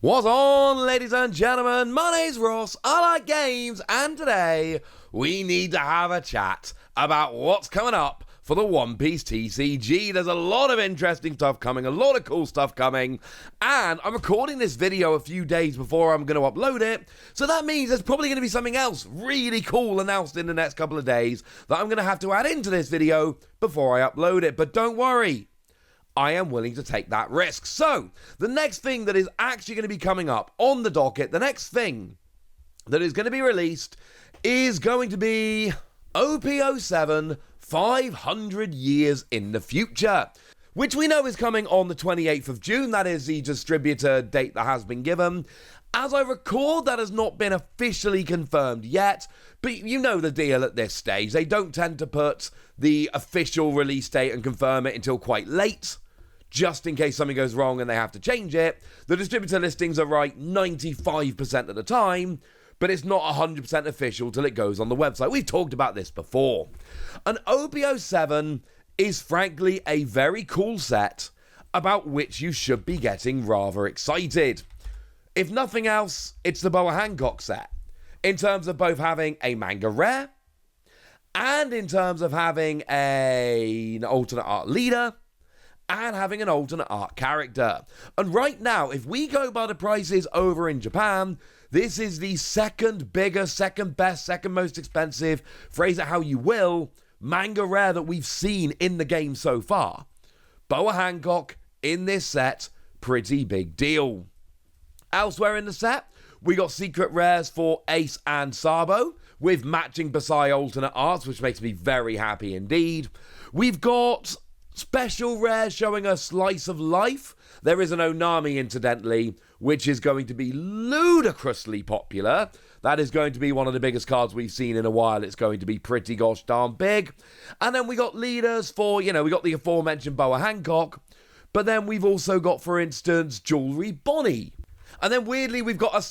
What's on, ladies and gentlemen? My name's Ross, I like games, and today we need to have a chat about what's coming up for the Piece TCG. There's a lot of interesting stuff coming, a lot of cool stuff coming, and I'm recording this video a few days before I'm going to upload it, so that means there's probably going to be something else really cool announced in the next couple of days that I'm going to have to add into this video before I upload it. But don't worry, I am willing to take that risk. So, the next thing that is actually going to be coming up on the docket, the next thing that is going to be released is going to be OP07 500 years in the future, which we know is coming on the 28th of June. That is the distributor date that has been given. As I record, that has not been officially confirmed yet, but you know the deal at this stage. They don't tend to put the official release date and confirm it until quite late, just in case something goes wrong and they have to change it. The distributor listings are right 95% of the time, but it's not 100% official till it goes on the website. We've talked about this before. An OP07 is frankly a very cool set about which you should be getting rather excited. If nothing else, it's the Boa Hancock set, in terms of both having a manga rare and in terms of having an alternate art leader and having an alternate art character. And right now, if we go by the prices over in Japan, this is the second biggest, second best, second most expensive, phrase it how you will, manga rare that we've seen in the game so far. Boa Hancock in this set, pretty big deal. Elsewhere in the set, we got secret rares for Ace and Sabo, with matching Basai alternate arts, which makes me very happy indeed. We've got special rares showing a slice of life. There is an Onami, incidentally, which is going to be ludicrously popular. That is going to be one of the biggest cards we've seen in a while. It's going to be pretty gosh darn big. And then we got leaders for, we got the aforementioned Boa Hancock, but then we've also got, for instance, Jewelry Bonnie. And then weirdly, we've got a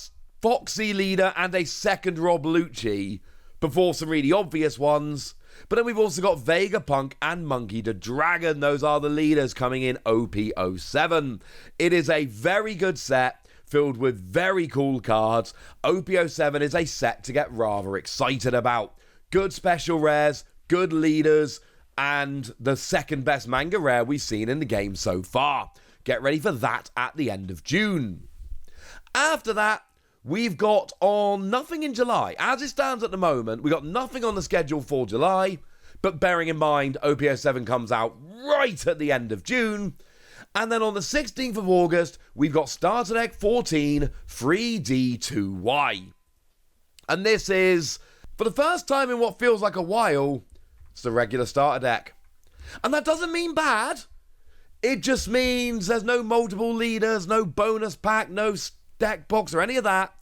Foxy leader and a second Rob Lucci before some really obvious ones. But then we've also got Vegapunk and Monkey the Dragon. Those are the leaders coming in OP07. It is a very good set filled with very cool cards. OP07 is a set to get rather excited about. Good special rares, good leaders, and the second best manga rare we've seen in the game so far. Get ready for that at the end of June. After that, we've got on nothing in July. As it stands at the moment, we got nothing on the schedule for July, but bearing in mind OP07 comes out right at the end of June. And then on the 16th of August, we've got Starter Deck 14 3D2Y. And this is, for the first time in what feels like a while, it's the regular starter deck. And that doesn't mean bad. It just means there's no multiple leaders, no bonus pack, no deck box or any of that.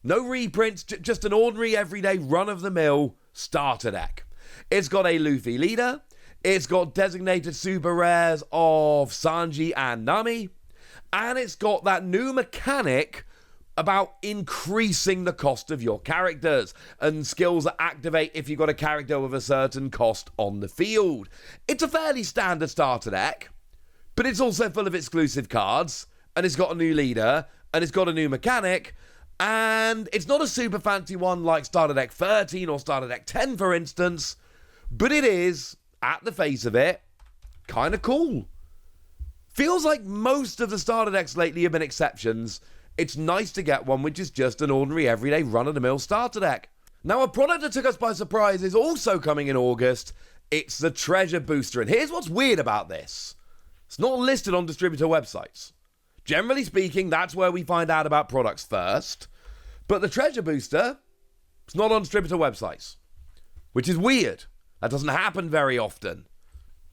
No reprints, just an ordinary everyday run-of-the-mill starter deck. It's got a Luffy leader, it's got designated super rares of Sanji and Nami, and it's got that new mechanic about increasing the cost of your characters and skills that activate if you've got a character with a certain cost on the field. It's a fairly standard starter deck, but it's also full of exclusive cards, and it's got a new leader, and it's got a new mechanic, and it's not a super fancy one like Starter Deck 13 or Starter Deck 10, for instance, but it is, at the face of it, kind of cool. Feels like most of the starter decks lately have been exceptions. It's nice to get one which is just an ordinary everyday run-of-the-mill starter deck. Now, a product that took us by surprise is also coming in August. It's the Treasure Booster, and here's what's weird about this. It's not listed on distributor websites. Generally speaking, that's where we find out about products first. But the Treasure Booster, it's not on distributor websites, which is weird. That doesn't happen very often.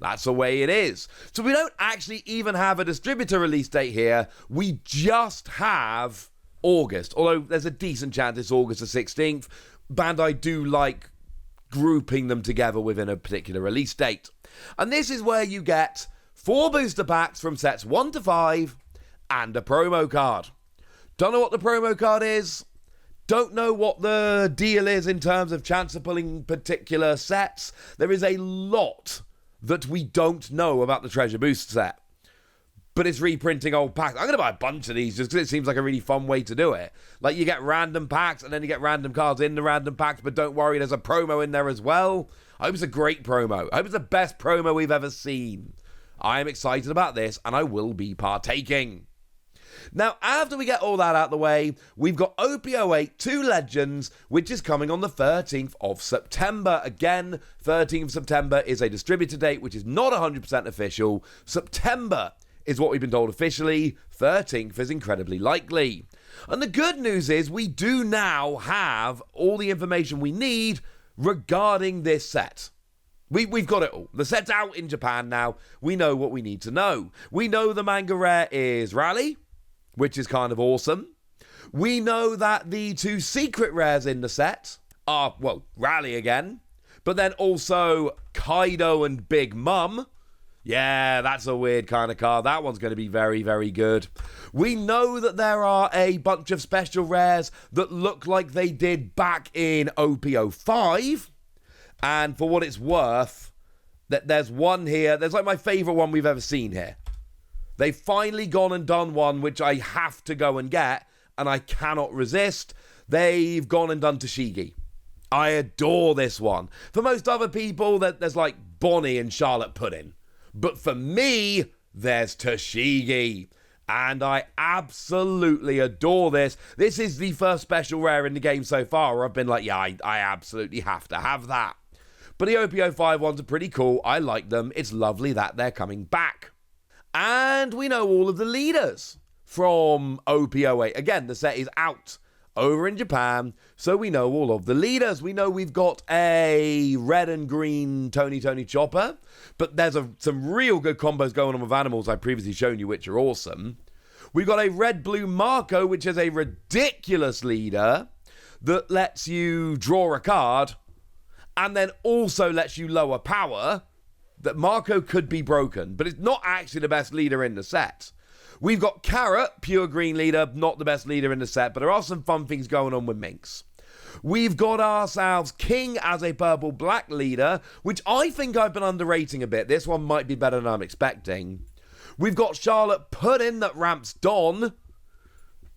That's the way it is. So we don't actually even have a distributor release date here. We just have August. Although there's a decent chance it's August the 16th. Bandai do like grouping them together within a particular release date. And this is where you get 4 booster packs from sets 1 to 5 and a promo card. Don't know what the promo card is. Don't know what the deal is in terms of chance of pulling particular sets. There is a lot that we don't know about the Treasure Boost set. but it's reprinting old packs. I'm going to buy a bunch of these just because it seems like a really fun way to do it. Like, you get random packs, and then you get random cards in the random packs, but don't worry, there's a promo in there as well. I hope it's a great promo. I hope it's the best promo we've ever seen. I am excited about this, and I will be partaking. Now, after we get all that out of the way, we've got OP08 2 Legends, which is coming on the 13th of September. Again, 13th of September is a distributor date, which is not 100% official. September is what we've been told officially. 13th is incredibly likely. And the good news is we do now have all the information we need regarding this set. We've got it all. The set's out in Japan now. We know what we need to know. We know the manga rare is Rally, which is kind of awesome. We know that the 2 secret rares in the set are, well, Rally again, but then also Kaido and Big Mum. Yeah, that's a weird kind of card. That one's going to be very, very good. We know that there are a bunch of special rares that look like they did back in OP05. And for what it's worth, there's one here. There's like my favourite one we've ever seen here. They've finally gone and done one which I have to go and get, and I cannot resist. They've gone and done Tashigi. I adore this one. For most other people, there's like Bonnie and Charlotte Pudding. But for me, there's Tashigi. And I absolutely adore this. This is the first special rare in the game so far where I've been like, yeah, I absolutely have to have that. But the OP05 ones are pretty cool. I like them. It's lovely that they're coming back. And we know all of the leaders from OP08. Again, the set is out over in Japan, so we know all of the leaders. We know we've got a red and green Tony Chopper, but there's some real good combos going on with animals I've previously shown you, which are awesome. We've got a red-blue Marco, which is a ridiculous leader that lets you draw a card and then also lets you lower power. That Marco could be broken, but it's not actually the best leader in the set. We've got Carrot, pure green leader, not the best leader in the set, but there are some fun things going on with Minx. We've got ourselves King as a purple-black leader, which I think I've been underrating a bit. This one might be better than I'm expecting. We've got Charlotte Pudding that ramps Don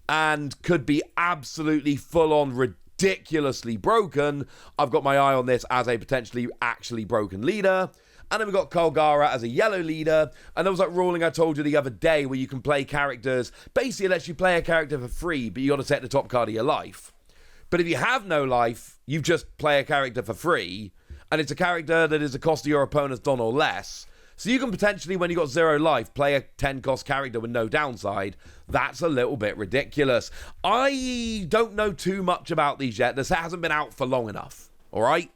and could be absolutely full-on ridiculously broken. I've got my eye on this as a potentially actually broken leader. And then we've got Colgara as a yellow leader. And there was that ruling I told you the other day where you can play characters. Basically, it lets you play a character for free, but you got to set the top card of your life. But if you have no life, you just play a character for free. And it's a character that is the cost of your opponent's Don or less. So you can potentially, when you got 0 life, play a 10 cost character with no downside. That's a little bit ridiculous. I don't know too much about these yet. The set hasn't been out for long enough. All right?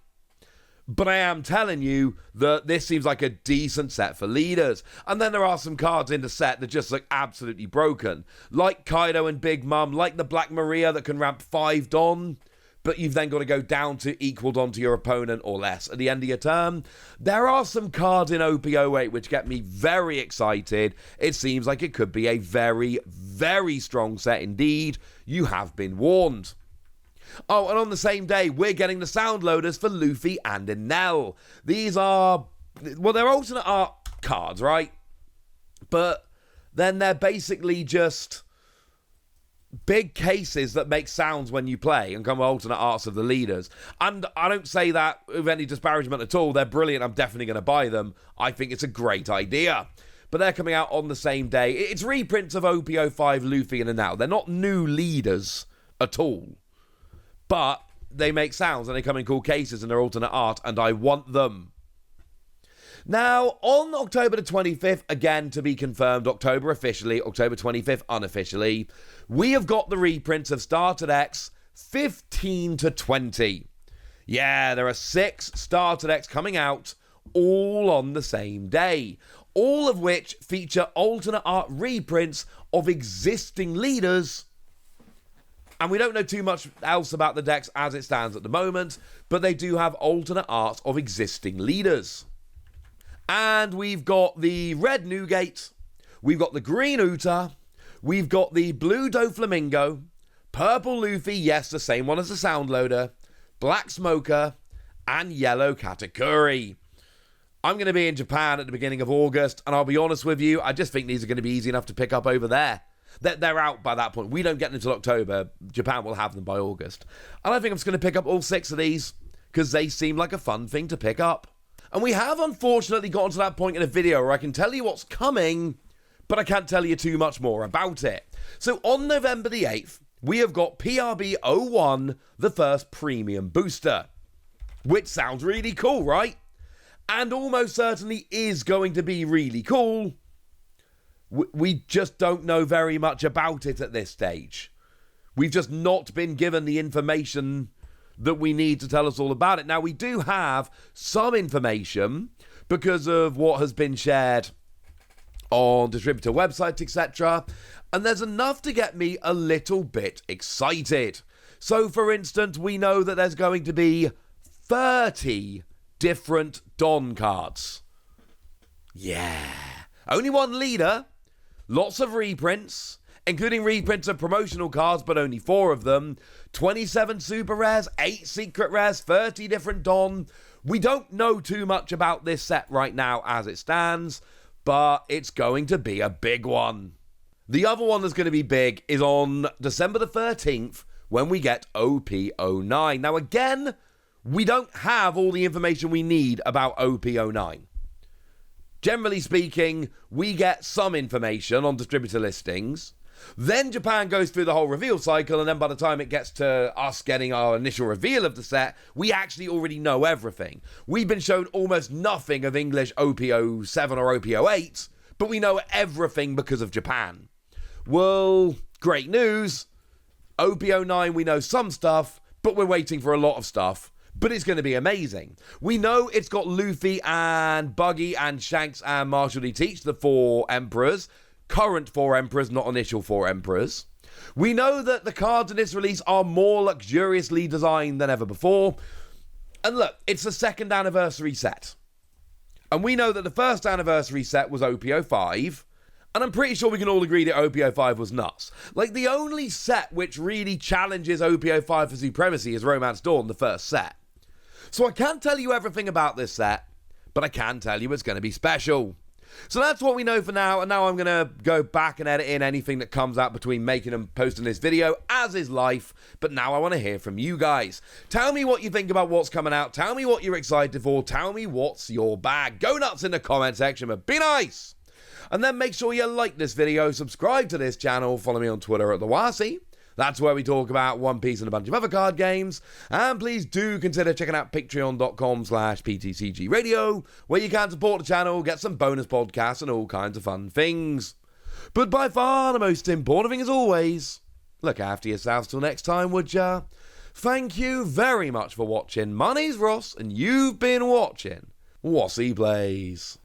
But I am telling you that this seems like a decent set for leaders. And then there are some cards in the set that just look absolutely broken. Like Kaido and Big Mum, like the Black Maria that can ramp 5 Don, but you've then got to go down to equal Don to your opponent or less at the end of your turn. There are some cards in OP08 which get me very excited. It seems like it could be a very, very strong set indeed. You have been warned. Oh, and on the same day, we're getting the sound loaders for Luffy and Enel. These are, well, they're alternate art cards, right? But then they're basically just big cases that make sounds when you play and come with alternate arts of the leaders. And I don't say that with any disparagement at all. They're brilliant. I'm definitely going to buy them. I think it's a great idea. But they're coming out on the same day. It's reprints of OP05, Luffy, and Enel. They're not new leaders at all. But they make sounds and they come in cool cases and they're alternate art, and I want them. Now, on October the 25th, again to be confirmed, October officially, October 25th unofficially, we have got the reprints of Started X 15 to 20. Yeah, there are 6 Started X coming out all on the same day, all of which feature alternate art reprints of existing leaders. And we don't know too much else about the decks as it stands at the moment, but they do have alternate art of existing leaders. And we've got the red Newgate, we've got the green Uta, we've got the blue Doflamingo, purple Luffy, yes, the same one as the sound loader, black Smoker, and yellow Katakuri. I'm going to be in Japan at the beginning of August, and I'll be honest with you, I just think these are going to be easy enough to pick up over there. They're out by that point. We don't get them until October. Japan will have them by August. And I think I'm just going to pick up all 6 of these because they seem like a fun thing to pick up. And we have unfortunately gotten to that point in a video where I can tell you what's coming, but I can't tell you too much more about it. So on November the 8th, we have got PRB01, the first premium booster, which sounds really cool, right? And almost certainly is going to be really cool. We just don't know very much about it at this stage. We've just not been given the information that we need to tell us all about it. Now, we do have some information because of what has been shared on distributor websites, etc. And there's enough to get me a little bit excited. So, for instance, we know that there's going to be 30 different Don cards. Yeah. Only one leader, lots of reprints, including reprints of promotional cards, but only 4 of them, 27 super rares, 8 secret rares, 30 different Don. We don't know too much about this set right now as it stands, but it's going to be a big one. The other one that's going to be big is on December the 13th, when we get OP09. Now, again, we don't have all the information we need about OP09. Generally speaking, we get some information on distributor listings. Then Japan goes through the whole reveal cycle, and then by the time it gets to us getting our initial reveal of the set, we actually already know everything. We've been shown almost nothing of English OP07 or OP08, but we know everything because of Japan. Well, great news. OP09, we know some stuff, but we're waiting for a lot of stuff. But it's going to be amazing. We know it's got Luffy and Buggy and Shanks and Marshall D. Teach, the 4 Emperors. Current 4 Emperors, not initial 4 Emperors. We know that the cards in this release are more luxuriously designed than ever before. And look, it's the 2nd anniversary set. And we know that the 1st anniversary set was OP05. And I'm pretty sure we can all agree that OP05 was nuts. Like, the only set which really challenges OP05 for supremacy is Romance Dawn, the first set. So I can't tell you everything about this set, but I can tell you it's going to be special. So that's what we know for now, and now I'm going to go back and edit in anything that comes out between making and posting this video, as is life, but now I want to hear from you guys. Tell me what you think about what's coming out, tell me what you're excited for, tell me what's your bag. Go nuts in the comment section, but be nice! And then make sure you like this video, subscribe to this channel, follow me on Twitter at TheWasi. That's where we talk about One Piece and a bunch of other card games. And please do consider checking out patreon.com/PTCG Radio, where you can support the channel, get some bonus podcasts and all kinds of fun things. But by far the most important thing as always, look after yourselves till next time, would ya? Thank you very much for watching. My name's Ross, and you've been watching Wasi Plays.